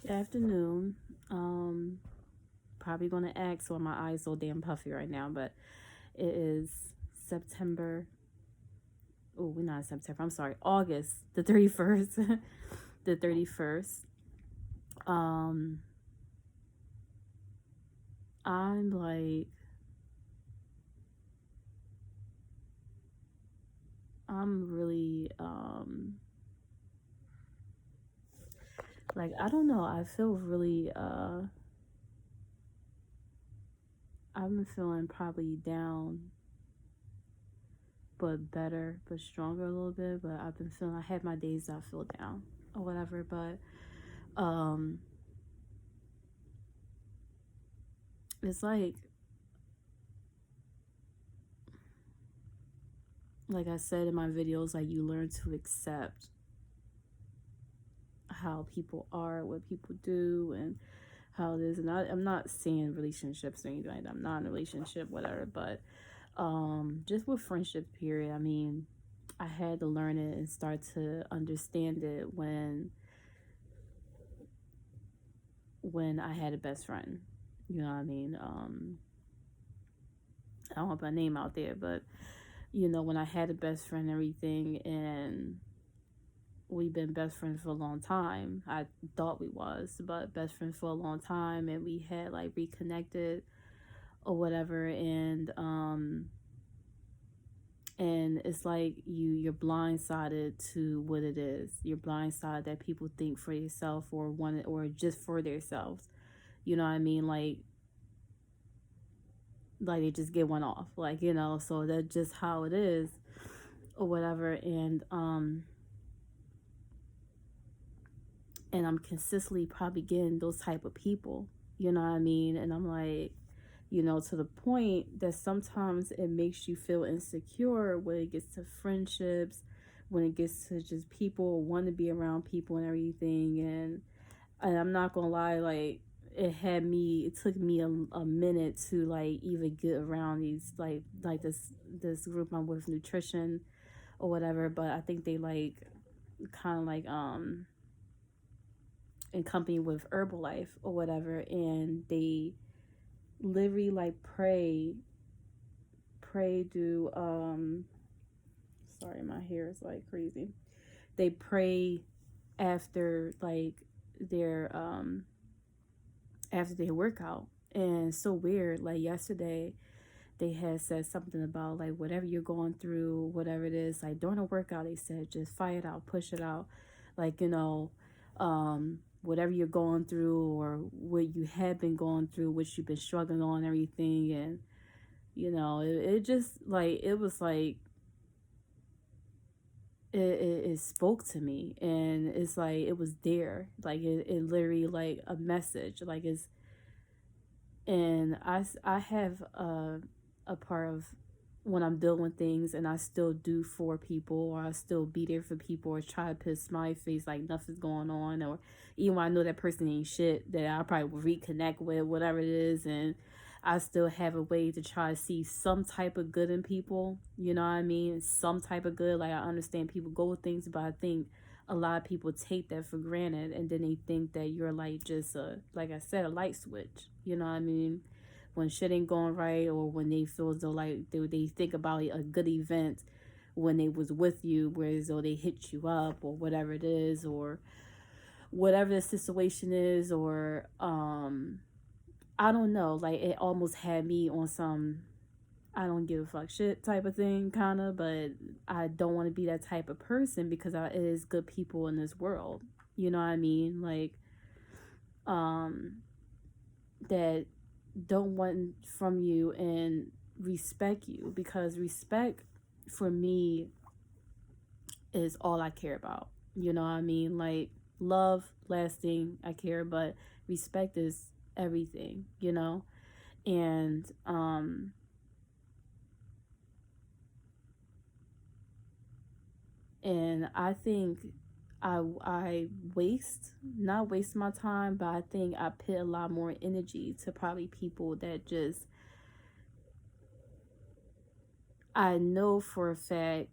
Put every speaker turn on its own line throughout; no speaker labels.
Afternoon. Um, Probably gonna ask why my eyes so damn puffy right now, but it is September. Oh, we're not September. I'm sorry, August the 31st. The 31st. Um, I'm like, I'm really like I don't know. I feel really I've been feeling probably down, but better, but stronger a little bit. But I've been feeling I have my days that I feel down or whatever. But um, it's like I said in my videos, like you learn to accept how people are, what people do, and how it is. And I'm not saying relationships or anything like that. I'm not in a relationship, whatever. But just with friendship, period. I mean, I had to learn it and start to understand it when I had a best friend. You know what I mean? I don't want to put a name out there, but when I had a best friend and everything, and we've been best friends for a long time. I thought we was, but best friends for a long time, and we had like reconnected or whatever, and it's like you're blindsided to what it is. You're blindsided that people think for yourself or want it or just for themselves. You know what I mean? Like they just get one off, like so that's just how it is or whatever. And I'm consistently probably getting those type of people, you know what I mean? And I'm like, to the point that sometimes it makes you feel insecure when it gets to friendships, when it gets to just people want to be around people and everything. And I'm not gonna lie, like it took me a minute to like even get around these like this group I'm with, nutrition or whatever. But I think they like kind of like in company with Herbalife or whatever, and they literally like pray do sorry, my hair is like crazy. They pray after like their after their workout. And it's so weird, like yesterday they had said something about like whatever you're going through, whatever it is, like during a workout they said just fight it out, push it out, like whatever you're going through or what you have been going through, what you've been struggling on, everything. And it just like it was like it spoke to me, and it's like it was there, like it literally like a message, like it's. And I have a part of when I'm dealing with things, and I still do for people, or I still be there for people, or try to put a smiley face like nothing's going on, or even when I know that person ain't shit, that I probably will reconnect with, whatever it is. And I still have a way to try to see some type of good in people, you know what I mean? Some type of good. Like I understand people go with things, but I think a lot of people take that for granted, and then they think that you're like just a, like I said, a light switch, you know what I mean? When shit ain't going right, or when they feel as though like they think about a good event when they was with you, whereas though they hit you up or whatever it is, or whatever the situation is, or I don't know, like it almost had me on some I don't give a fuck shit type of thing, kind of. But I don't want to be that type of person, because it is good people in this world, you know what I mean? Like um that don't want from you and respect you, because respect for me is all I care about, you know what I mean? Like love, lasting, I care, but respect is everything, and I think I not waste my time, but I think I put a lot more energy to probably people that just I know for a fact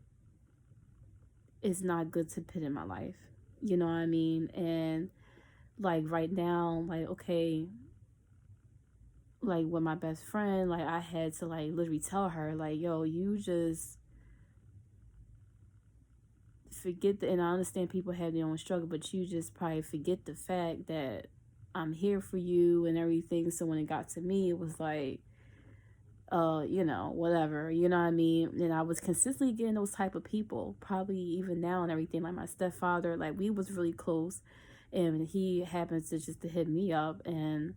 is not good to put in my life. You know what I mean? And like right now, like, okay, like with my best friend, like I had to like literally tell her, like, yo, you just forget the, and I understand people have their own struggle, but you just probably forget the fact that I'm here for you and everything. So when it got to me, it was like, whatever, you know what I mean? And I was consistently getting those type of people, probably even now and everything. Like my stepfather, like we was really close, and he happened to just to hit me up, and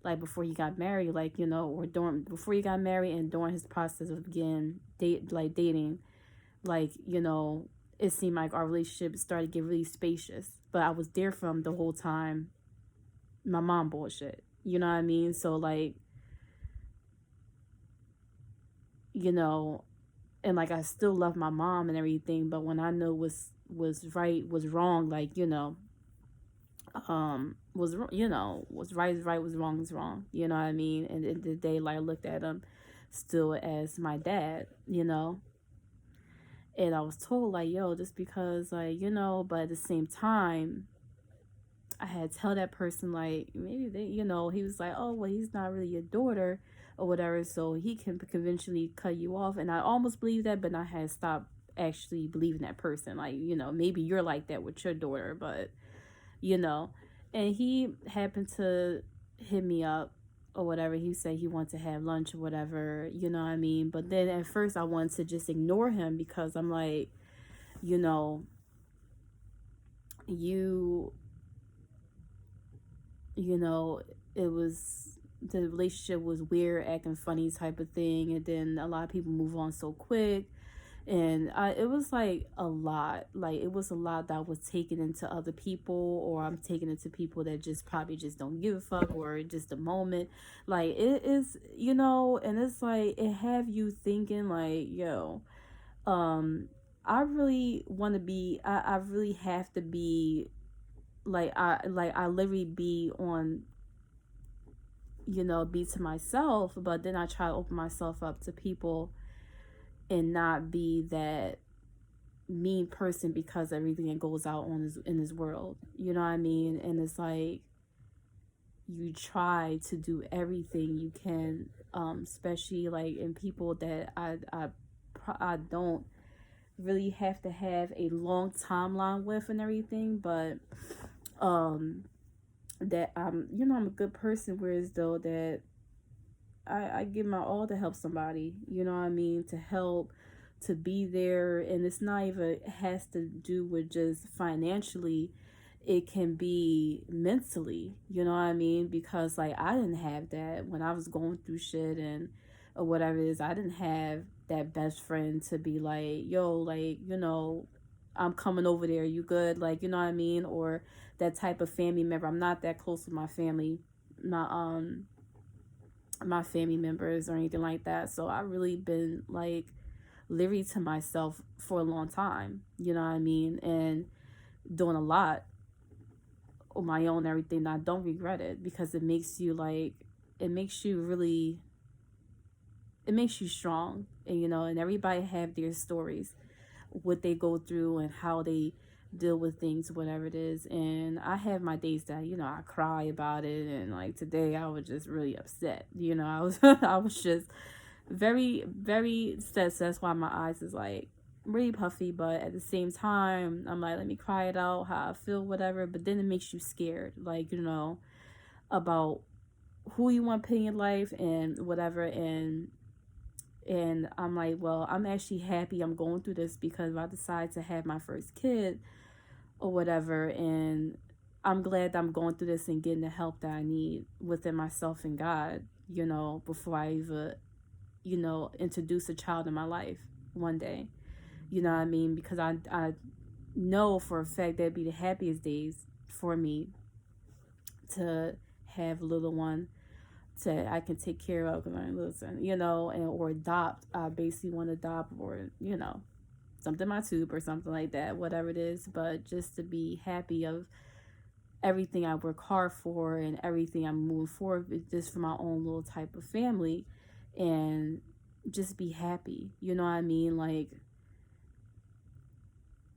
like before he got married, like or during before he got married and during his process of getting dating, like it seemed like our relationship started to get really spacious. But I was there for him the whole time. My mom bullshit, you know what I mean? So like you know and like I still love my mom and everything, but when I know was right was wrong, like was right is right, was wrong is wrong, you know what I mean? And in the day, like I looked at him still as my dad, and I was told like, yo, just because like but at the same time I had to tell that person like maybe they he was like, oh well, he's not really your daughter or whatever, so he can conventionally cut you off. And I almost believed that, but I had stopped actually believing that person. Like maybe you're like that with your daughter, but you know. And he happened to hit me up or whatever. He said he wanted to have lunch or whatever, you know what I mean? But then at first I wanted to just ignore him because I'm like, you know, you you know, it was the relationship was weird, acting funny type of thing, and then a lot of people move on so quick, and it was like a lot. Like it was a lot that was taken into other people, or I'm taking it to people that just probably just don't give a fuck, or just a moment. Like it is, and it's like it have you thinking like, yo, um, I really want to be. I really have to be I literally be on be to myself, but then I try to open myself up to people and not be that mean person because everything that goes out on in this world, you know what I mean? And it's like you try to do everything you can, especially like in people that I don't really have to have a long timeline with and everything, but um that I'm a good person, whereas though that I give my all to help somebody, you know what I mean, to help, to be there. And it's not even has to do with just financially, it can be mentally, you know what I mean, because like I didn't have that when I was going through shit and or whatever it is. I didn't have that best friend to be like, yo, like I'm coming over there, you good, like you know what I mean, or that type of family member. I'm not that close with my family, my my family members or anything like that. So I really been like literally to myself for a long time, you know what I mean, and doing a lot on my own, everything. I don't regret it because it makes you like, it makes you really, it makes you strong. And and everybody have their stories, what they go through and how they deal with things, whatever it is. And I have my days that I cry about it, and like today I was just really upset. I was I was just very very upset. So that's why my eyes is like really puffy, but at the same time I'm like, let me cry it out how I feel, whatever. But then it makes you scared, like about who you want to put in your life and whatever. And I'm like, well, I'm actually happy I'm going through this because if I decide to have my first kid or whatever, and I'm glad that I'm going through this and getting the help that I need within myself and God, before I even, introduce a child in my life one day. You know what I mean? Because I know for a fact that'd be the happiest days for me to have a little one I can take care of. And listen, and or adopt. I basically want to adopt, or something my tube or something like that, whatever it is. But just to be happy of everything I work hard for and everything I'm moving forward with, just for my own little type of family, and just be happy. You know what I mean? Like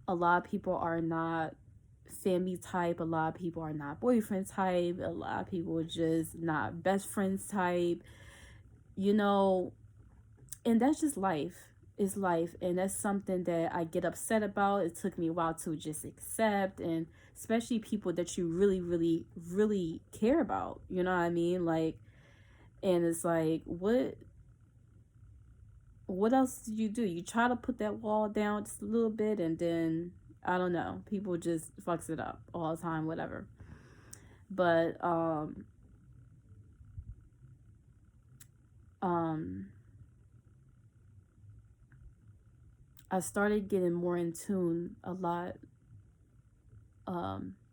a lot of people are not. family type. A lot of people are not boyfriend type. A lot of people are just not best friends type. You know, and that's just life. It's life, and that's something that I get upset about. It took me a while to just accept, and especially people that you really, really, really care about. You know what I mean? Like, and it's like, what else do? You try to put that wall down just a little bit, and then I don't know, people just fucks it up all the time, whatever. But um I started getting more in tune a lot,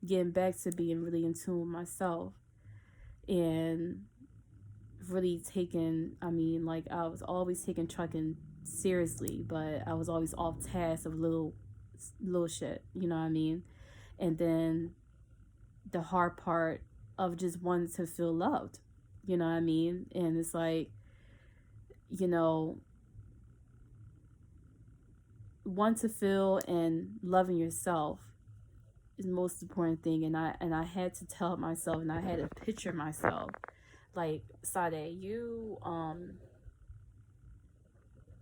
getting back to being really in tune with myself, and really taking, I mean, like, I was always taking trucking seriously, but I was always off task of little shit, you know what I mean? And then the hard part of just wanting to feel loved, you know what I mean? And it's like, you know, want to feel and loving yourself is the most important thing. And I had to tell myself, and I had to picture myself like, Sade,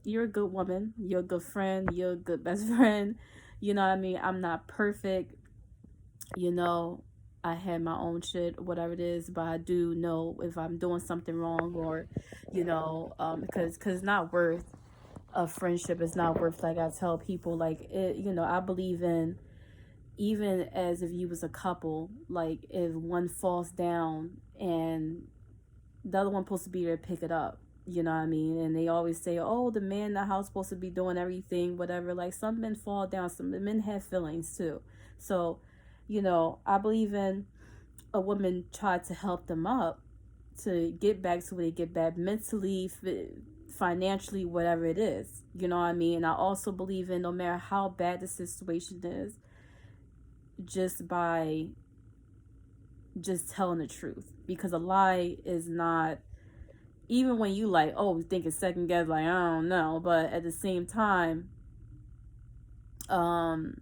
you're a good woman, you're a good friend, you're a good best friend. You know what I mean? I'm not perfect, you know. I had my own shit, whatever it is, but I do know if I'm doing something wrong, or, because it's not worth a friendship. It's not worth, like I tell people, like, it, I believe in, even as if you was a couple, like, if one falls down and the other one supposed to be there to pick it up, you know what I mean? And they always say, oh, the man in the house supposed to be doing everything, whatever. Like, some men fall down, some men have feelings too. So, I believe in a woman try to help them up to get back to where they get back mentally, financially, whatever it is. You know what I mean? And I also believe in, no matter how bad the situation is, just by just telling the truth, because a lie is not, even when you like, oh, thinking second guess, like, I don't know, but at the same time, um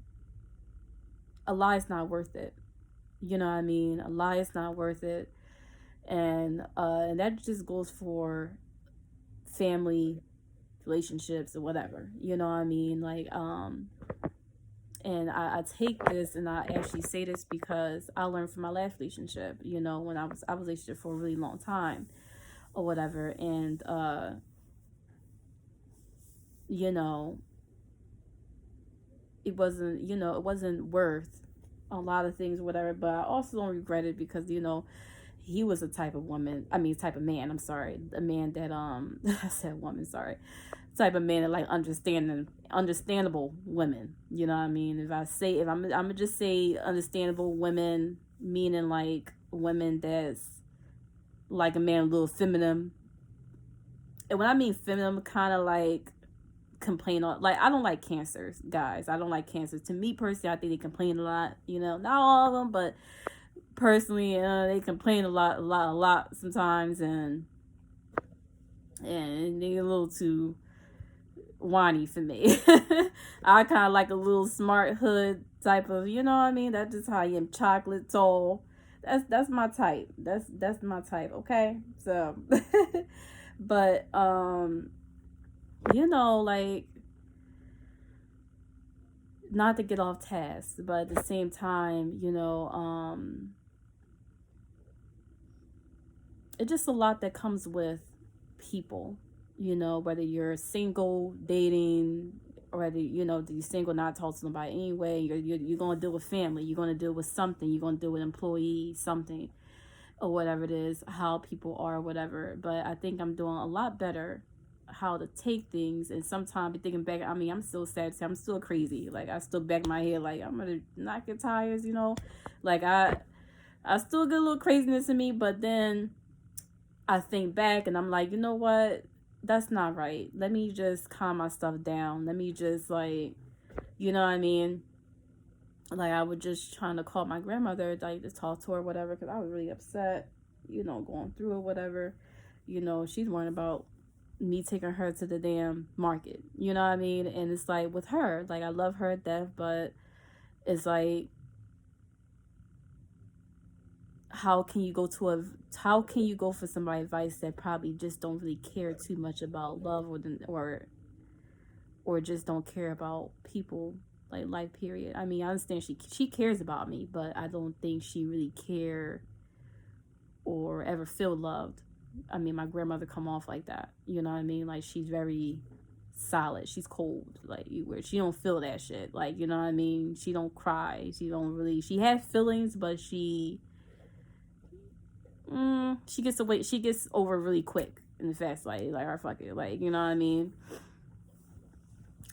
a lie is not worth it. You know what I mean? A lie is not worth it. And that just goes for family, relationships, or whatever, you know what I mean? Like, and I take this, and I actually say this because I learned from my last relationship, when I was a relationship for a really long time, or whatever. And you know it wasn't worth a lot of things, whatever. But I also don't regret it, because he was a type of woman, I mean, type of man, I'm sorry, a man that I said woman, sorry, type of man that, like, understandable women, you know what I mean? If I'm gonna just say understandable women, meaning like women that's like a man, a little feminine. And when I mean feminine, kind of like complain on, like, I don't like cancers, guys. I don't like cancers. To me personally, I think they complain a lot, not all of them, but personally, they complain a lot sometimes, and they're a little too whiny for me. I kind of like a little smart hood type of, you know what I mean? That's just how I am. Chocolate, tall. That's my type. That's my type. Okay, so, but like, not to get off task, but at the same time, it's just a lot that comes with people, whether you're single, dating, or whether, you're single, not talking to nobody anyway. You're going to deal with family. You're going to deal with something. You're going to deal with employees, something, or whatever it is, how people are, whatever. But I think I'm doing a lot better how to take things. And sometimes thinking back, I mean, I'm still sad. I'm still crazy. Like, I still back my head, like, I'm going to knock your tires, Like, I still get a little craziness in me, but then I think back and I'm like, you know what? That's not right. Let me just calm my stuff down. Let me just, like, you know what I mean? Like, I was just trying to call my grandmother, like, to talk to her, whatever, because I was really upset, going through it, whatever. She's worrying about me taking her to the damn market. You know what I mean? And it's like, with her, like, I love her to death, but it's like, how can you go for somebody advice that probably just don't really care too much about love, or just don't care about people, like life period. I mean, I understand she cares about me, but I don't think she really care or ever feel loved. I mean, my grandmother come off like that. You know what I mean? Like, she's very solid. She's cold. Like, where she don't feel that shit. Like, you know what I mean? She don't cry. She has feelings, but she gets away. She gets over really quick in the fast, like, or fuck it. Like, you know what I mean?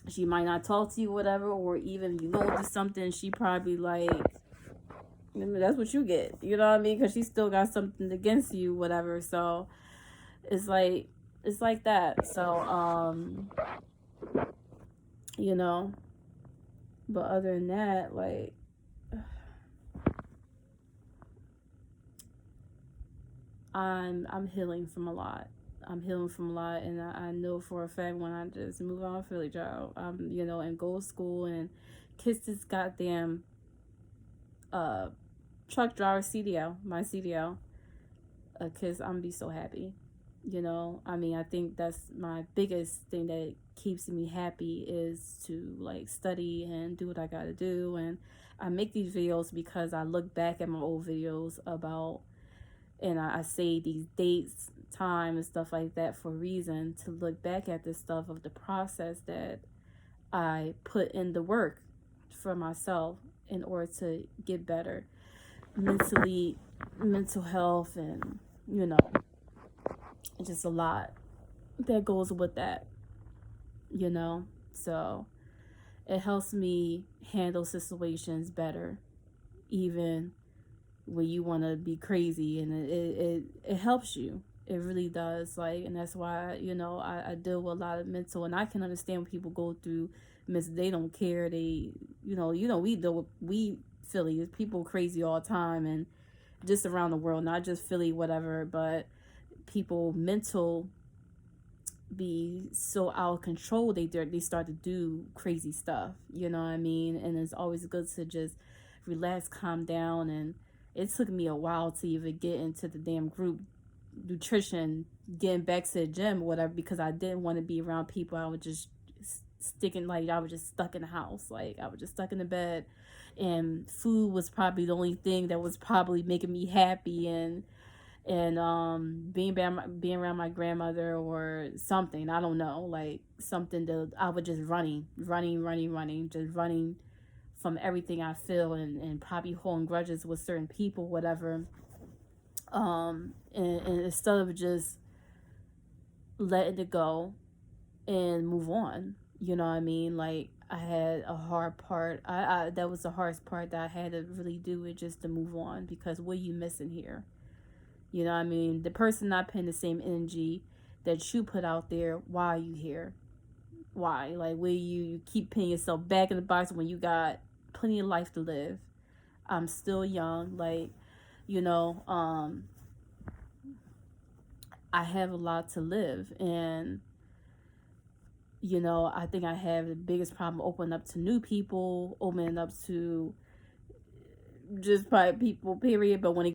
She might not talk to you, whatever, or even if you go into something, she probably like, that's what you get. You know what I mean? Because she still got something against you, whatever. So it's like that. So you know, but other than that, like, I'm healing from a lot. I'm healing from a lot, and I know for a fact when I just move on Philly child, and go to school and kiss this goddamn uh truck driver CDL, my CDL, because I'm gonna be so happy. I mean, I think that's my biggest thing that keeps me happy is to like study and do what I gotta do. And I make these videos because I look back at my old videos about, and I say these dates, time, and stuff like that for a reason, to look back at this stuff of the process that I put in the work for myself in order to get better mentally, mental health, and just a lot that goes with that, you know. So it helps me handle situations better, even when you want to be crazy, and it helps you. It really does. Like, and that's why I deal with a lot of mental, and I can understand when people go through they don't care. They we deal with, we Philly, people crazy all the time, and just around the world, not just Philly, whatever, but people mental be so out of control, they start to do crazy stuff, you know what I mean? And it's always good to just relax, calm down. And it took me a while to even get into the damn group nutrition, getting back to the gym or whatever, because I didn't want to be around people. I was just I was just stuck in the house. Like, I was just stuck in the bed, and food was probably the only thing that was probably making me happy. And being around my grandmother or something, I don't know, like something that I was just running, just running from everything I feel, and probably holding grudges with certain people, whatever. And instead of just letting it go and move on, you know what I mean? Like, I had a hard part. I that was the hardest part that I had to really do, it just to move on, because what are you missing here? You know what I mean? The person not putting the same energy that you put out there, why are you here? Why? Like, where you keep putting yourself back in the box when you got plenty of life to live. I'm still young. Like, you know, I have a lot to live. And, I think I have the biggest problem opening up to new people, opening up to just probably people, period. But when it